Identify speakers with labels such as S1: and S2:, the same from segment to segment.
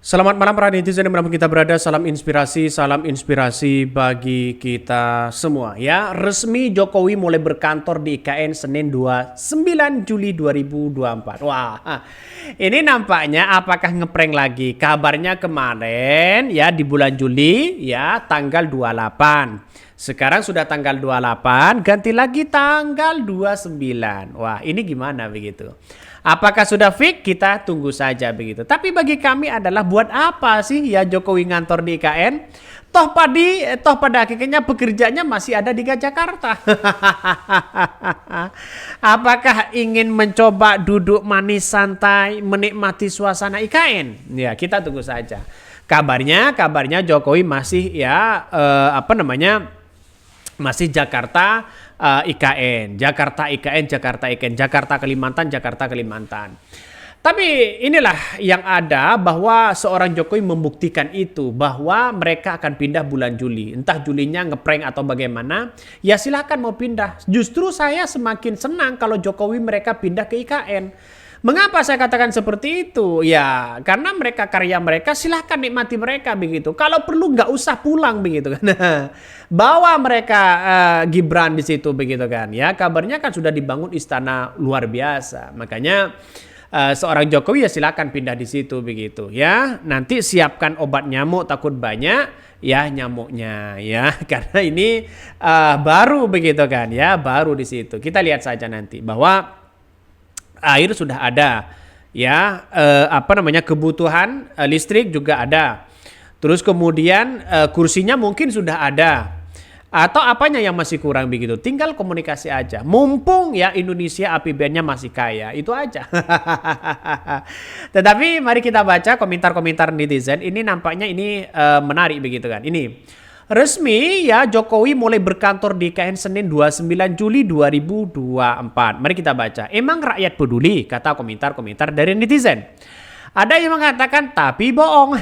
S1: Selamat malam para netizen dimanapun kita berada, salam inspirasi bagi kita semua ya. Resmi Jokowi mulai berkantor di IKN Senin 29 Juli 2024. Wah, ini nampaknya apakah ngeprank lagi? Kabarnya kemarin ya di bulan Juli ya tanggal 28. Sekarang sudah tanggal 28, ganti lagi tanggal 29. Wah, ini gimana begitu? Apakah sudah fix? Kita tunggu saja begitu. Tapi bagi kami adalah buat apa sih ya Jokowi ngantor di IKN? Toh pada akhirnya pekerjaannya masih ada di Jakarta. Apakah ingin mencoba duduk manis santai menikmati suasana IKN? Ya, kita tunggu saja. Kabarnya Jokowi masih ya masih Jakarta IKN, Jakarta Kalimantan. Tapi inilah yang ada bahwa seorang Jokowi membuktikan itu bahwa mereka akan pindah bulan Juli. Entah Julinya ngeprank atau bagaimana, ya silahkan mau pindah. Justru saya semakin senang kalau Jokowi mereka pindah ke IKN. Mengapa saya katakan seperti itu? Ya, karena karya mereka silahkan nikmati mereka begitu. Kalau perlu nggak usah pulang begitu kan. Bawa mereka Gibran di situ begitu kan. Ya, kabarnya kan sudah dibangun istana luar biasa. Makanya seorang Jokowi ya silahkan pindah di situ begitu ya. Nanti siapkan obat nyamuk takut banyak ya nyamuknya ya. Karena ini baru begitu kan ya, baru di situ. Kita lihat saja nanti bahwa air sudah ada ya, kebutuhan listrik juga ada, terus kemudian kursinya mungkin sudah ada, atau apanya yang masih kurang begitu, tinggal komunikasi aja, mumpung ya Indonesia APBN-nya masih kaya, itu aja. Tetapi mari kita baca komentar-komentar netizen. Ini nampaknya ini menarik begitu kan. Ini resmi ya Jokowi mulai berkantor di IKN Senin 29 Juli 2024. Mari kita baca. Emang rakyat peduli? Kata komentar-komentar dari netizen. Ada yang mengatakan tapi bohong.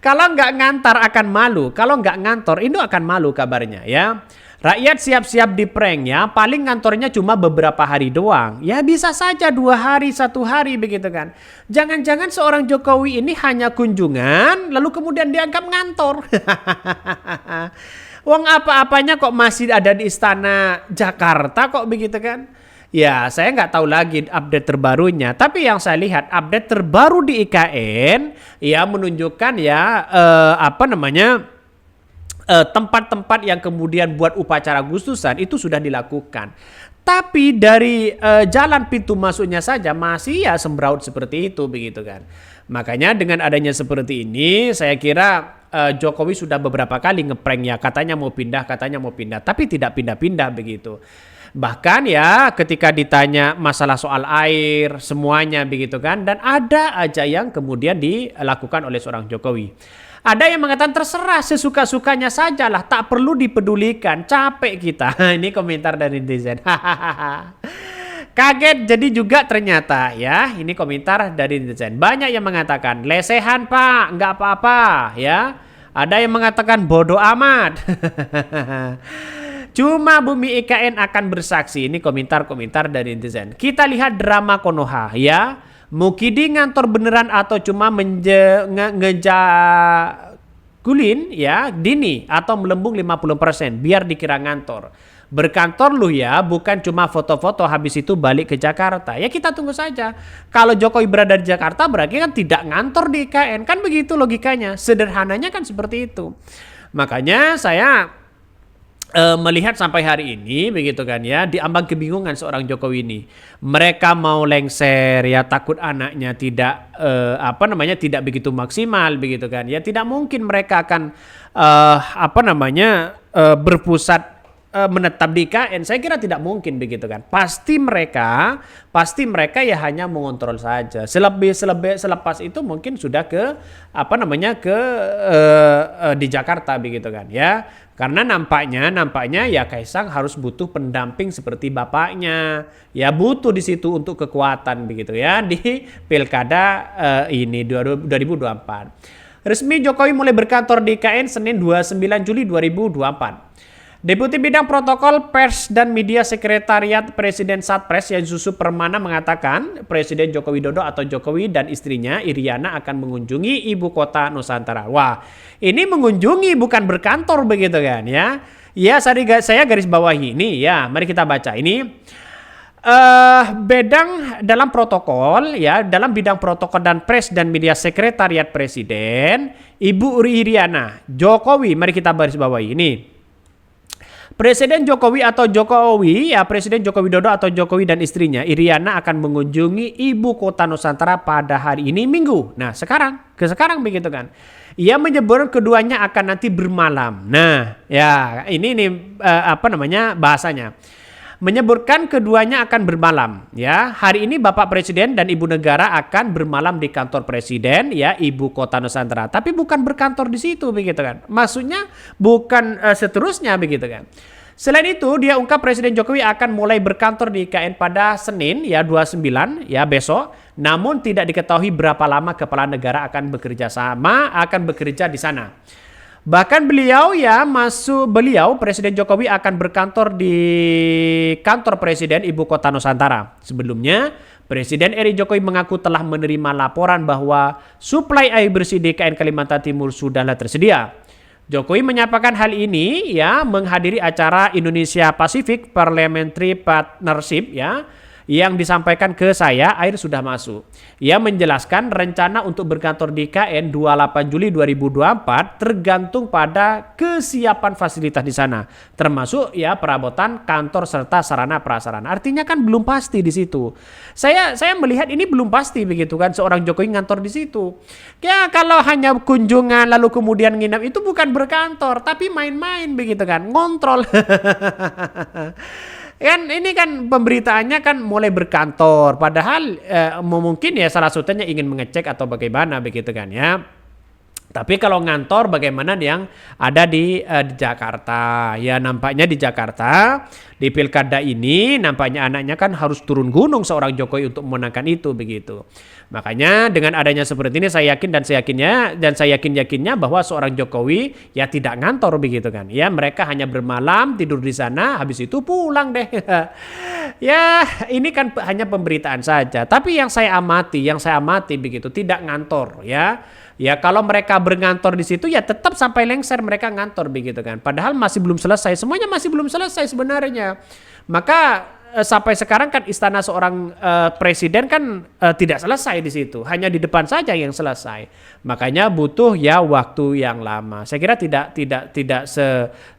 S1: Kalau nggak ngantar akan malu. Kalau nggak ngantor itu akan malu kabarnya ya. Rakyat siap-siap di prank ya. Paling ngantornya cuma beberapa hari doang. Ya bisa saja 2 hari, 1 hari begitu kan. Jangan-jangan seorang Jokowi ini hanya kunjungan lalu kemudian dianggap ngantor. Wong apa-apanya kok masih ada di istana Jakarta kok begitu kan. Ya saya nggak tahu lagi update terbarunya. Tapi yang saya lihat update terbaru di IKN ya menunjukkan ya tempat-tempat yang kemudian buat upacara Agustusan itu sudah dilakukan. Tapi dari jalan pintu masuknya saja masih ya sembraut seperti itu begitu kan. Makanya dengan adanya seperti ini saya kira Jokowi sudah beberapa kali ngeprank ya, katanya mau pindah, tapi tidak pindah-pindah begitu. Bahkan ya ketika ditanya masalah soal air semuanya begitu kan, dan ada aja yang kemudian dilakukan oleh seorang Jokowi. Ada yang mengatakan terserah sesuka-sukanya sajalah, tak perlu dipedulikan, capek kita. Ini komentar dari netizen. Kaget jadi juga ternyata ya, ini komentar dari netizen. Banyak yang mengatakan lesehan pak, nggak apa-apa ya. Ada yang mengatakan bodoh amat. Cuma bumi IKN akan bersaksi. Ini komentar-komentar dari netizen. Kita lihat drama Konoha ya. Mukidi ngantor beneran atau cuma ngejakulin ya Dini atau melembung 50% biar dikira ngantor. Berkantor lu ya, bukan cuma foto-foto habis itu balik ke Jakarta. Ya kita tunggu saja. Kalau Jokowi berada di Jakarta berarti kan tidak ngantor di IKN. Kan begitu logikanya. Sederhananya kan seperti itu. Makanya saya melihat sampai hari ini begitu kan ya, diambang kebingungan seorang Jokowi ini. Mereka mau lengser ya, takut anaknya tidak tidak begitu maksimal begitu kan ya. Tidak mungkin mereka akan berpusat menetap di IKN. Saya kira tidak mungkin begitu kan. Pasti mereka ya hanya mengontrol saja. Selepas itu mungkin sudah ke di Jakarta begitu kan ya. Karena nampaknya ya Kaisang harus butuh pendamping seperti bapaknya. Ya butuh di situ untuk kekuatan begitu ya di Pilkada ini 2024. Resmi Jokowi mulai berkantor di IKN Senin 29 Juli 2024. Deputi Bidang Protokol Pers dan Media Sekretariat Presiden Satpres Yansusu Permana mengatakan Presiden Joko Widodo atau Jokowi dan istrinya Iriana akan mengunjungi ibu kota Nusantara. Wah, ini mengunjungi bukan berkantor begitu kan ya. Ya, saya garis bawahi ini ya. Mari kita baca ini. Bedang dalam protokol ya, dalam bidang protokol dan pres dan media sekretariat Presiden, Ibu Iriana Jokowi, mari kita garis bawahi ini. Presiden Jokowi atau Jokowi ya, Presiden Joko Widodo atau Jokowi dan istrinya Iriana akan mengunjungi ibu kota Nusantara pada hari ini Minggu. Nah, sekarang begitu kan. Ia menyebut keduanya akan nanti bermalam. Nah, ya ini bahasanya. Menyebutkan keduanya akan bermalam ya. Hari ini Bapak Presiden dan Ibu Negara akan bermalam di kantor Presiden ya, ibu kota Nusantara. Tapi bukan berkantor di situ begitu kan. Maksudnya bukan seterusnya begitu kan. Selain itu, dia ungkap Presiden Jokowi akan mulai berkantor di IKN pada Senin ya 29 ya besok. Namun tidak diketahui berapa lama kepala negara akan bekerja di sana. Bahkan beliau Presiden Jokowi akan berkantor di kantor Presiden Ibu Kota Nusantara. Sebelumnya, Presiden RI Jokowi mengaku telah menerima laporan bahwa suplai air bersih di KN Kalimantan Timur sudahlah tersedia. Jokowi menyampaikan hal ini ya menghadiri acara Indonesia Pacific Parliamentary Partnership ya, yang disampaikan ke saya, air sudah masuk. Ia menjelaskan rencana untuk berkantor di KN 28 Juli 2024 tergantung pada kesiapan fasilitas di sana, termasuk ya perabotan kantor serta sarana prasarana. Artinya kan belum pasti di situ. Saya melihat ini belum pasti begitu kan, seorang Jokowi ngantor di situ. Ya kalau hanya kunjungan lalu kemudian nginap itu bukan berkantor, tapi main-main begitu kan, ngontrol. Kan ini kan pemberitaannya kan mulai berkantor, padahal mungkin ya salah satunya ingin mengecek atau bagaimana begitu kan ya. Tapi kalau ngantor bagaimana yang ada di Jakarta ya, nampaknya di Jakarta di pilkada ini nampaknya anaknya kan harus turun gunung seorang Jokowi untuk memenangkan itu begitu. Makanya dengan adanya seperti ini saya yakinnya bahwa seorang Jokowi ya tidak ngantor begitu kan. Ya mereka hanya bermalam tidur di sana, habis itu pulang deh. Ya ini kan hanya pemberitaan saja. Tapi yang saya amati begitu tidak ngantor ya. Ya kalau mereka berngantor di situ ya tetap sampai lengser mereka ngantor begitu kan. Padahal masih belum selesai, semuanya masih belum selesai sebenarnya. Maka sampai sekarang kan istana seorang presiden kan tidak selesai di situ, hanya di depan saja yang selesai. Makanya butuh ya waktu yang lama. Saya kira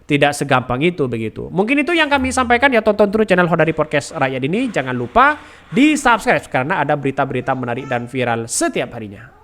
S1: tidak segampang itu begitu. Mungkin itu yang kami sampaikan ya, tonton terus channel Hodari Podcast Rakyat ini. Jangan lupa di subscribe karena ada berita-berita menarik dan viral setiap harinya.